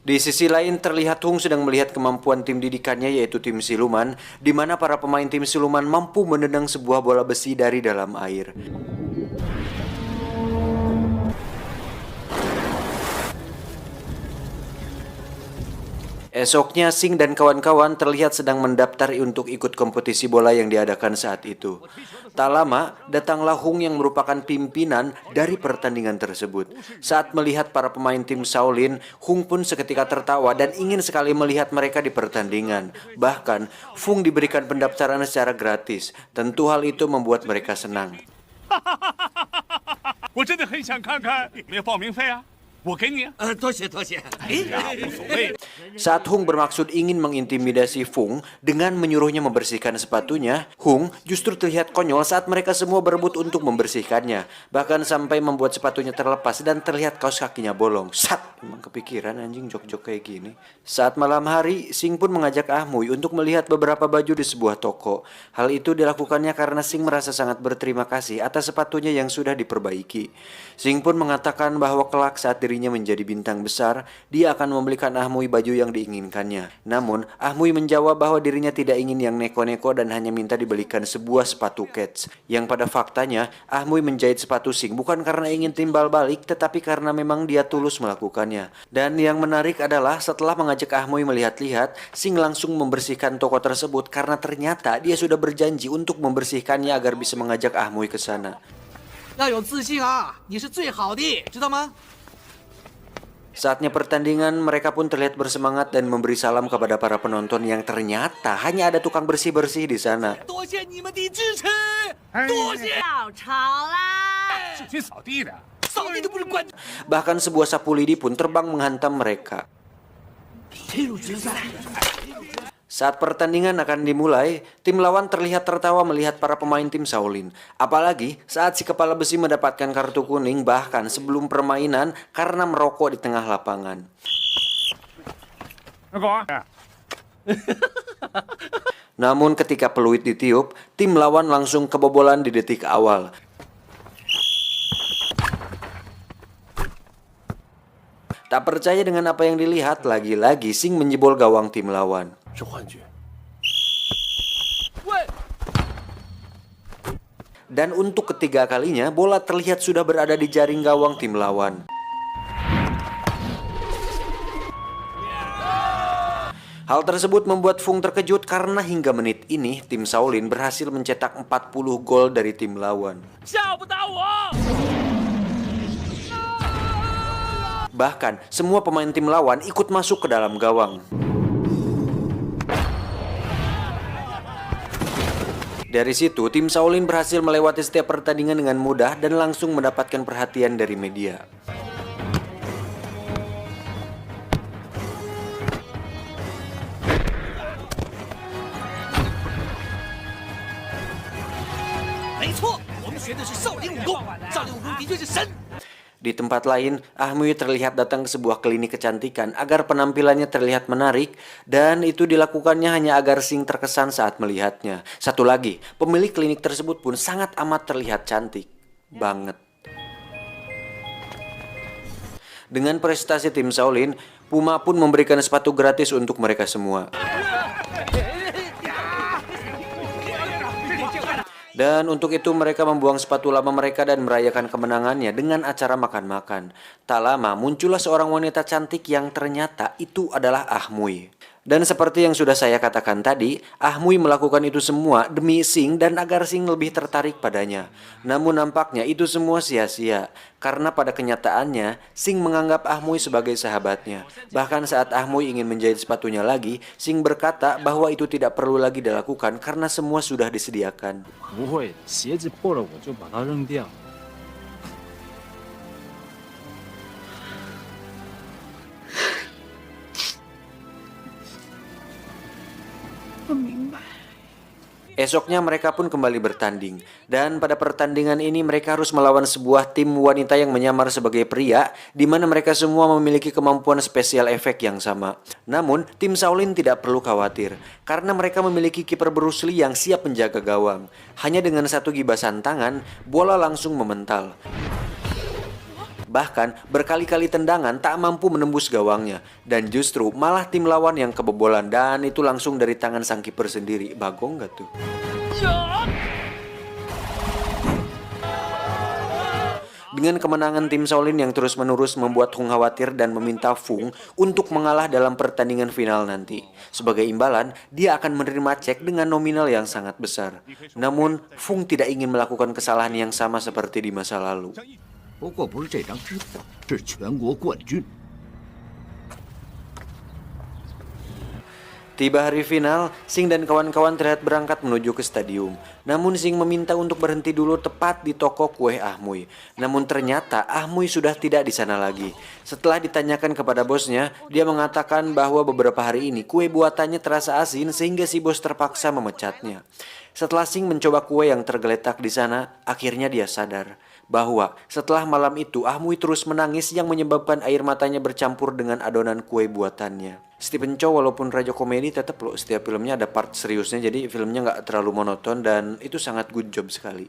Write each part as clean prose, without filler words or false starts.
Di sisi lain terlihat Hung sedang melihat kemampuan tim didikannya yaitu tim siluman, di mana para pemain tim siluman mampu menendang sebuah bola besi dari dalam air. Esoknya, Sing dan kawan-kawan terlihat sedang mendaftar untuk ikut kompetisi bola yang diadakan saat itu. Tak lama, datanglah Hung yang merupakan pimpinan dari pertandingan tersebut. Saat melihat para pemain tim Shaolin, Hung pun seketika tertawa dan ingin sekali melihat mereka di pertandingan. Bahkan, Fung diberikan pendaftaran secara gratis. Tentu hal itu membuat mereka senang. 我真的很想看看，有没有报名费啊？我给你。多谢多谢。哎呀，无所谓。 Saat Hung bermaksud ingin mengintimidasi Fung dengan menyuruhnya membersihkan sepatunya, Hung justru terlihat konyol saat mereka semua berebut untuk membersihkannya. Bahkan sampai membuat sepatunya terlepas dan terlihat kaos kakinya bolong. Sat! Emang kepikiran anjing jok-jok kayak gini. Saat malam hari, Sing pun mengajak Ahmui untuk melihat beberapa baju di sebuah toko. Hal itu dilakukannya karena Sing merasa sangat berterima kasih atas sepatunya yang sudah diperbaiki. Sing pun mengatakan bahwa kelak saat dirinya menjadi bintang besar, dia akan membelikan Ahmui baju yang diinginkannya. Namun, Ahmui menjawab bahwa dirinya tidak ingin yang neko-neko dan hanya minta dibelikan sebuah sepatu Kets. Yang pada faktanya, Ahmui menjahit sepatu Sing bukan karena ingin timbal balik, tetapi karena memang dia tulus melakukannya. Dan yang menarik adalah setelah mengajak Ahmui melihat-lihat, Sing langsung membersihkan toko tersebut karena ternyata dia sudah berjanji untuk membersihkannya agar bisa mengajak Ahmui ke sana. 要有自信啊！你是最好的，知道吗？ Saatnya pertandingan, mereka pun terlihat bersemangat dan memberi salam kepada para penonton yang ternyata hanya ada tukang bersih-bersih di sana. 多谢你们的支持，多谢。要吵啦！是去扫地的。扫地都不是关。 Bahkan sebuah sapu lidi pun terbang menghantam mereka. 进入决赛。 Saat pertandingan akan dimulai, tim lawan terlihat tertawa melihat para pemain tim Shaolin. Apalagi saat si kepala besi mendapatkan kartu kuning bahkan sebelum permainan karena merokok di tengah lapangan. 那狗啊， Namun ketika peluit ditiup, tim lawan langsung kebobolan di detik awal. Tak percaya dengan apa yang dilihat, lagi-lagi Sing menjebol gawang tim lawan. 是幻觉。 Dan untuk ketiga kalinya, bola terlihat sudah berada di jaring gawang tim lawan. Hal tersebut membuat Fung terkejut karena hingga menit ini, tim Shaolin berhasil mencetak 40 gol dari tim lawan. 吓不倒我！ Bahkan, semua pemain tim lawan ikut masuk ke dalam gawang. Dari situ, tim Shaolin berhasil melewati setiap pertandingan dengan mudah dan langsung mendapatkan perhatian dari media. Di tempat lain, Ahmui terlihat datang ke sebuah klinik kecantikan agar penampilannya terlihat menarik dan itu dilakukannya hanya agar Sing terkesan saat melihatnya. Satu lagi, pemilik klinik tersebut pun sangat amat terlihat cantik banget. Dengan prestasi tim Shaolin, Puma pun memberikan sepatu gratis untuk mereka semua. Dan untuk itu mereka membuang sepatu lama mereka dan merayakan kemenangannya dengan acara makan-makan. Tak lama muncullah seorang wanita cantik yang ternyata itu adalah Ahmui. Dan seperti yang sudah saya katakan tadi, Ahmui melakukan itu semua demi Sing dan agar Sing lebih tertarik padanya. Namun nampaknya itu semua sia-sia, karena pada kenyataannya Sing menganggap Ahmui sebagai sahabatnya. Bahkan saat Ahmui ingin menjahit sepatunya lagi, Sing berkata bahwa itu tidak perlu lagi dilakukan karena semua sudah disediakan. 不会，鞋子破了我就把它扔掉。 Esoknya mereka pun kembali bertanding. Dan pada pertandingan ini mereka harus melawan sebuah tim wanita yang menyamar sebagai pria, di mana mereka semua memiliki kemampuan spesial efek yang sama. Namun, tim Shaolin tidak perlu khawatir, karena mereka memiliki kiper Bruce Lee yang siap menjaga gawang. Hanya dengan satu gibasan tangan, bola langsung memental. Bahkan berkali-kali tendangan tak mampu menembus gawangnya. Dan justru malah tim lawan yang kebobolan, dan itu langsung dari tangan sang kiper sendiri. Bagong gak tuh? Dengan kemenangan tim Shaolin yang terus-menerus membuat Hung khawatir dan meminta Fung untuk mengalah dalam pertandingan final nanti. Sebagai imbalan, dia akan menerima cek dengan nominal yang sangat besar. Namun, Fung tidak ingin melakukan kesalahan yang sama seperti di masa lalu. 不过不是这张纸，是全国冠军。 Tiba hari final, Sing dan kawan-kawan terlihat berangkat menuju ke stadium. Namun Sing meminta untuk berhenti dulu tepat di toko kue Ahmui. Namun ternyata Ahmui sudah tidak di sana lagi. Setelah ditanyakan kepada bosnya, dia mengatakan bahwa beberapa hari ini kue buatannya terasa asin sehingga si bos terpaksa memecatnya. Setelah Sing mencoba kue yang tergeletak di sana, akhirnya dia sadar bahwa setelah malam itu Ahmui terus menangis yang menyebabkan air matanya bercampur dengan adonan kue buatannya. Stephen Chow walaupun raja komedi tetap loh setiap filmnya ada part seriusnya, jadi filmnya nggak terlalu monoton dan itu sangat good job sekali.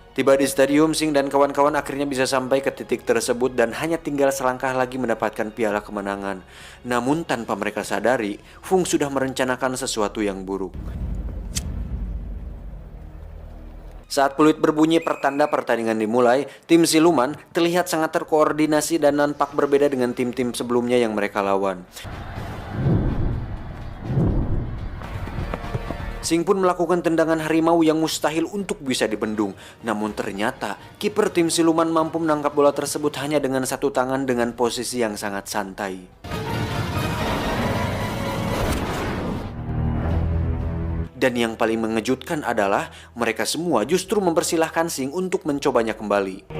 Tiba di stadium, Sing dan kawan-kawan akhirnya bisa sampai ke titik tersebut dan hanya tinggal selangkah lagi mendapatkan piala kemenangan. Namun tanpa mereka sadari, Fung sudah merencanakan sesuatu yang buruk. Saat peluit berbunyi pertanda pertandingan dimulai, tim siluman terlihat sangat terkoordinasi dan nampak berbeda dengan tim-tim sebelumnya yang mereka lawan. Sing pun melakukan tendangan harimau yang mustahil untuk bisa dibendung. Namun ternyata kiper tim siluman mampu menangkap bola tersebut hanya dengan satu tangan dengan posisi yang sangat santai. Dan yang paling mengejutkan adalah mereka semua justru mempersilahkan Sing untuk mencobanya kembali.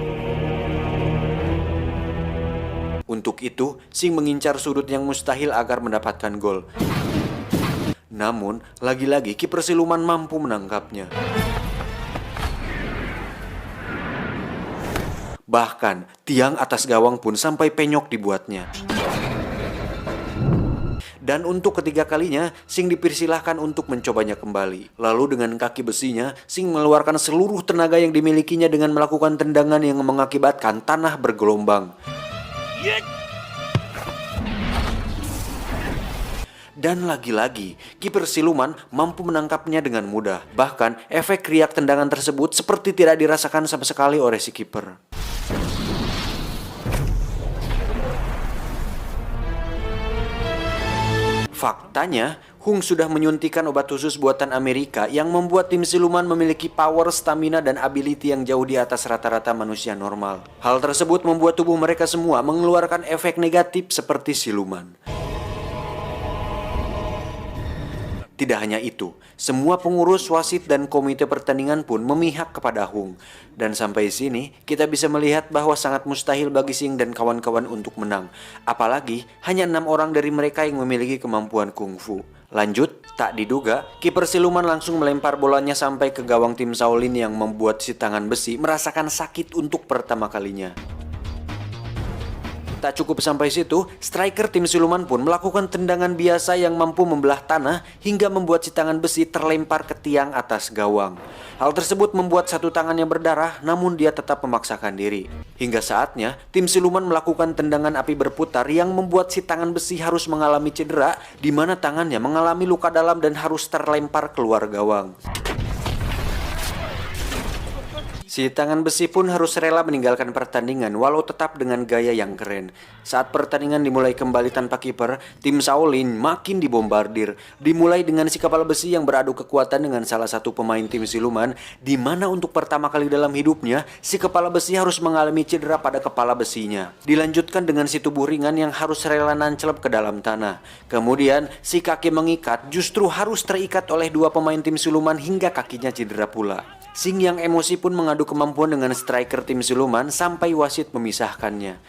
Untuk itu, Sing mengincar sudut yang mustahil agar mendapatkan gol. Namun, lagi-lagi kiper siluman mampu menangkapnya. Bahkan, tiang atas gawang pun sampai penyok dibuatnya. Dan untuk ketiga kalinya, Sing dipersilahkan untuk mencobanya kembali. Lalu dengan kaki besinya, Sing mengeluarkan seluruh tenaga yang dimilikinya dengan melakukan tendangan yang mengakibatkan tanah bergelombang. Dan lagi-lagi, kiper siluman mampu menangkapnya dengan mudah. Bahkan, efek riak tendangan tersebut seperti tidak dirasakan sama sekali oleh si kiper. Faktanya, Hung sudah menyuntikkan obat khusus buatan Amerika yang membuat tim siluman memiliki power, stamina, dan ability yang jauh di atas rata-rata manusia normal. Hal tersebut membuat tubuh mereka semua mengeluarkan efek negatif seperti siluman. Tidak hanya itu, semua pengurus, wasit, dan komite pertandingan pun memihak kepada Hung. Dan sampai sini, kita bisa melihat bahwa sangat mustahil bagi Sing dan kawan-kawan untuk menang. Apalagi, hanya 6 orang dari mereka yang memiliki kemampuan kungfu. Lanjut, tak diduga, kiper siluman langsung melempar bolanya sampai ke gawang tim Shaolin yang membuat si tangan besi merasakan sakit untuk pertama kalinya. Tak cukup sampai situ, striker tim siluman pun melakukan tendangan biasa yang mampu membelah tanah hingga membuat si tangan besi terlempar ke tiang atas gawang. Hal tersebut membuat satu tangannya berdarah, namun dia tetap memaksakan diri. Hingga saatnya, tim siluman melakukan tendangan api berputar yang membuat si tangan besi harus mengalami cedera, di mana tangannya mengalami luka dalam dan harus terlempar keluar gawang. Si tangan besi pun harus rela meninggalkan pertandingan walau tetap dengan gaya yang keren. Saat pertandingan dimulai kembali tanpa kiper, tim Shaolin makin dibombardir. Dimulai dengan si kepala besi yang beradu kekuatan dengan salah satu pemain tim siluman, di mana untuk pertama kali dalam hidupnya, si kepala besi harus mengalami cedera pada kepala besinya. Dilanjutkan dengan si tubuh ringan yang harus rela nancelep ke dalam tanah. Kemudian, si kaki mengikat justru harus terikat oleh 2 pemain tim siluman hingga kakinya cedera pula. Sing yang emosi pun mengadu kemampuan dengan striker tim siluman sampai wasit memisahkannya.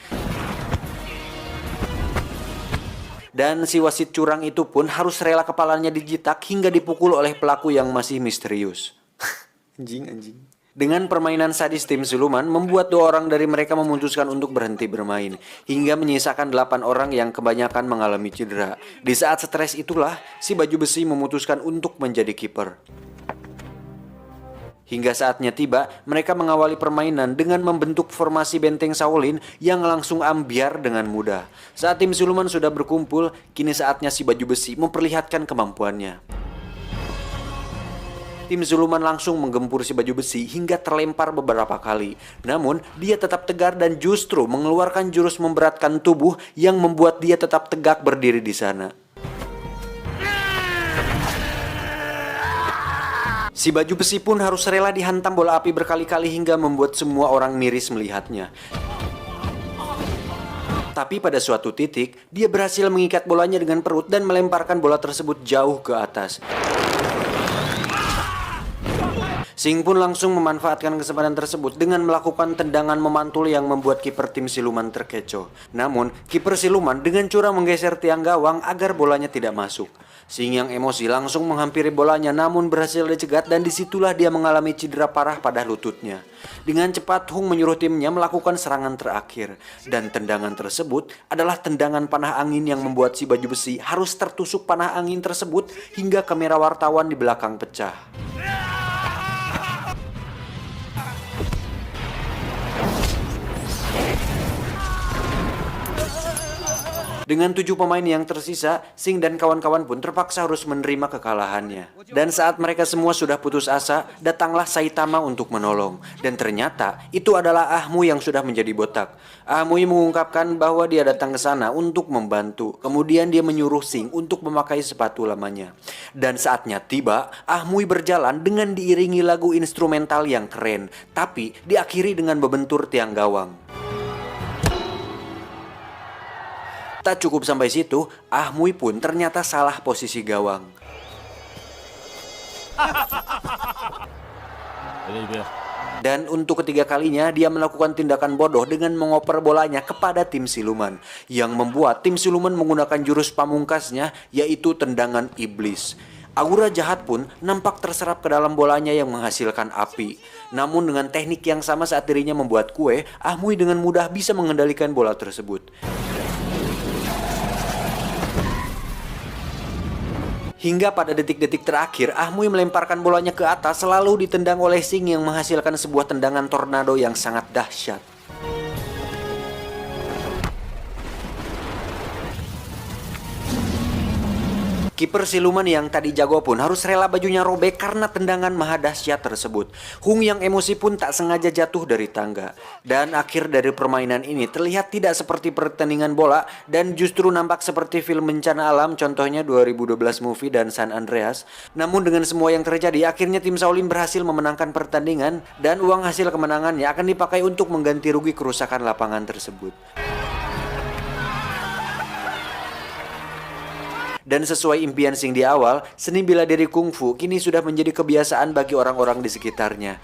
Dan si wasit curang itu pun harus rela kepalanya dijitak hingga dipukul oleh pelaku yang masih misterius. Anjing. Dengan permainan sadis tim siluman, membuat 2 orang dari mereka memutuskan untuk berhenti bermain, hingga menyisakan 8 orang yang kebanyakan mengalami cedera. Di saat stres itulah, si baju besi memutuskan untuk menjadi kiper. Hingga saatnya tiba, mereka mengawali permainan dengan membentuk formasi benteng Shaolin yang langsung ambiar dengan mudah. Saat tim siluman sudah berkumpul, kini saatnya si baju besi memperlihatkan kemampuannya. Tim siluman langsung menggempur si baju besi hingga terlempar beberapa kali. Namun, dia tetap tegar dan justru mengeluarkan jurus memberatkan tubuh yang membuat dia tetap tegak berdiri di sana. Si baju besi pun harus rela dihantam bola api berkali-kali hingga membuat semua orang miris melihatnya. Tapi pada suatu titik, dia berhasil mengikat bolanya dengan perut dan melemparkan bola tersebut jauh ke atas. Sing pun langsung memanfaatkan kesempatan tersebut dengan melakukan tendangan memantul yang membuat kiper tim siluman terkecoh. Namun, kiper siluman dengan curang menggeser tiang gawang agar bolanya tidak masuk. Sing yang emosi langsung menghampiri bolanya namun berhasil dicegat dan disitulah dia mengalami cedera parah pada lututnya. Dengan cepat Hung menyuruh timnya melakukan serangan terakhir. Dan tendangan tersebut adalah tendangan panah angin yang membuat si baju besi harus tertusuk panah angin tersebut hingga kamera wartawan di belakang pecah. Dengan 7 pemain yang tersisa, Sing dan kawan-kawan pun terpaksa harus menerima kekalahannya. Dan saat mereka semua sudah putus asa, datanglah Saitama untuk menolong. Dan ternyata itu adalah Ahmui yang sudah menjadi botak. Ahmui mengungkapkan bahwa dia datang ke sana untuk membantu. Kemudian dia menyuruh Sing untuk memakai sepatu lamanya. Dan saatnya tiba, Ahmui berjalan dengan diiringi lagu instrumental yang keren, tapi diakhiri dengan membentur tiang gawang. Tak cukup sampai situ, Ahmui pun ternyata salah posisi gawang. Dan untuk ketiga kalinya dia melakukan tindakan bodoh dengan mengoper bolanya kepada tim siluman, yang membuat tim siluman menggunakan jurus pamungkasnya, yaitu tendangan iblis. Aura jahat pun nampak terserap ke dalam bolanya yang menghasilkan api. Namun dengan teknik yang sama saat dirinya membuat kue, Ahmui dengan mudah bisa mengendalikan bola tersebut. Hingga pada detik-detik terakhir, Ahmui melemparkan bolanya ke atas selalu ditendang oleh Sing yang menghasilkan sebuah tendangan tornado yang sangat dahsyat. Kiper siluman yang tadi jago pun harus rela bajunya robek karena tendangan maha dahsyat tersebut. Hung yang emosi pun tak sengaja jatuh dari tangga. Dan akhir dari permainan ini terlihat tidak seperti pertandingan bola dan justru nampak seperti film bencana alam, contohnya 2012 Movie dan San Andreas. Namun dengan semua yang terjadi, akhirnya tim Shaolin berhasil memenangkan pertandingan dan uang hasil kemenangannya akan dipakai untuk mengganti rugi kerusakan lapangan tersebut. Dan sesuai impian Sing di awal, seni bela diri kungfu kini sudah menjadi kebiasaan bagi orang-orang di sekitarnya.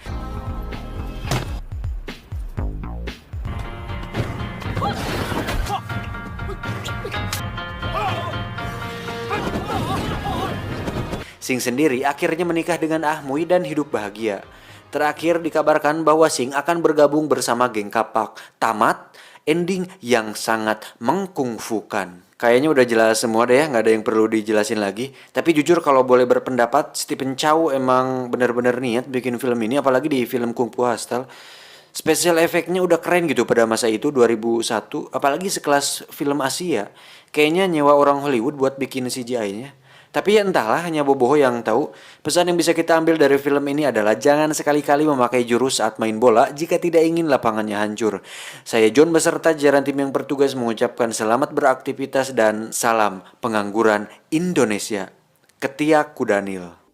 Sing sendiri akhirnya menikah dengan Ahmui dan hidup bahagia. Terakhir dikabarkan bahwa Sing akan bergabung bersama geng Kapak. Tamat, ending yang sangat mengkungfukan. Kayaknya udah jelas semua deh ya, nggak ada yang perlu dijelasin lagi. Tapi jujur kalau boleh berpendapat, Stephen Chow emang bener-bener niat bikin film ini, apalagi di film Kung Fu Hustle. Special efeknya udah keren gitu pada masa itu 2001, apalagi sekelas film Asia. Kayaknya nyewa orang Hollywood buat bikin CGI-nya. Tapi ya entahlah, hanya boboho yang tahu. Pesan yang bisa kita ambil dari film ini adalah jangan sekali-kali memakai jurus saat main bola jika tidak ingin lapangannya hancur. Saya John beserta jajaran tim yang bertugas mengucapkan selamat beraktivitas dan salam pengangguran Indonesia. Ketiak Kudanil.